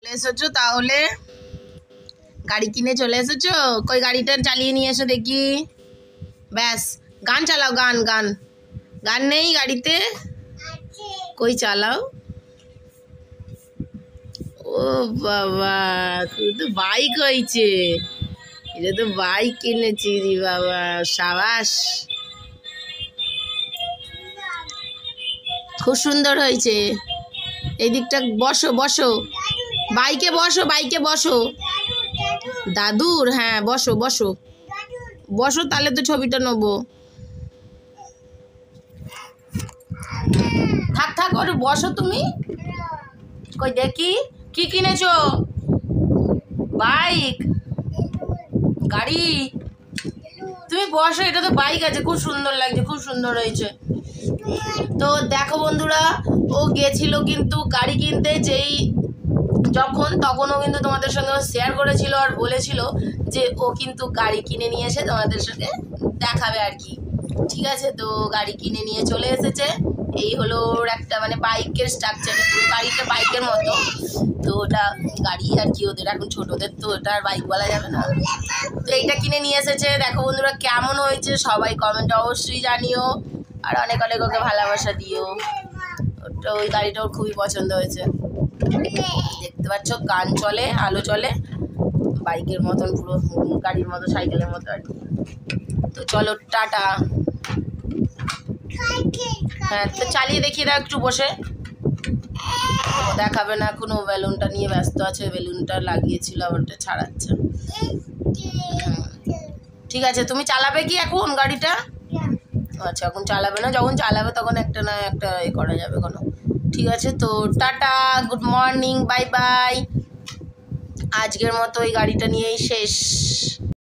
চলে এসেছো তাহলে? গাড়ি কিনে চলে এসেছো? কই গাড়িটা চালিয়ে নিয়ে এসো দেখি। ব্যাস, গান চালাও, গান গান গান নেই গাড়িতে? কই চালাও। ও বাবা, তুই তো বাইক হয়েছে। এটা তো বাইক কিনেছি রে বাবা, সাবাস, খুব সুন্দর হয়েছে। এই দিকটা বসো বসো, বাইকে বসো, বাইকে বসো। দাদুর? হ্যাঁ বসো বসো বসো, তাহলে তো ছবিটা নেবো। থাক থাক, ওর বসো তুমি। কই দেখি কি কিনেছো? বাইক? গাড়ি? তুমি বসো, এটা তো বাইক আছে, খুব সুন্দর লাগছে, খুব সুন্দর হয়েছে। তো দেখো বন্ধুরা, ও গেছিল কিন্তু গাড়ি কিনতে, তখনও কিন্তু তোমাদের সঙ্গে শেয়ার করেছিল আর বলেছিল যে ও কিন্তু গাড়ি কিনে নিয়ে এসে তোমাদের সঙ্গে দেখাবে আর কি। ঠিক আছে, তো গাড়ি কিনে নিয়ে চলে এসেছে। এই হলো ওর একটা মানে বাইকের স্ট্রাকচারে, পুরো গাড়িটা বাইকের মতো। তো ওটা গাড়ি আর কি, ওদের এখন ছোটদের তো ওটা আর বাইক বলা যাবে না। তো এইটা কিনে নিয়ে এসেছে। দেখো বন্ধুরা কেমন হয়েছে সবাই কমেন্টে অবশ্যই জানিও, আর অনেক অনেক ওকে ভালোবাসা দিও। ওটা, ওই গাড়িটা ওর খুবই পছন্দ হয়েছে। দেখতে পাচ্ছ গান চলে, আলো চলে, বাইকের মতন, পুরো গাড়ির মতো, সাইকেলের মতো আর কি। তো চলো টাটা। হ্যাঁ, তো চালিয়ে দেখিয়ে দাও একটু বসে। দেখাবে না, এখনো বেলুনটা নিয়ে ব্যস্ত আছে, বেলুনটা লাগিয়েছিল ওটা ছাড়াচ্ছে। ঠিক আছে, তুমি চালাবে কি এখন গাড়িটা? আচ্ছা, এখন চালাবে না, যখন চালাবে তখন একটা না একটা এ করা যাবে কোনো। ঠিক আছে, তো tata, good morning, bye bye. আজকের মতো এই গাড়িটা নিয়েই শেষ।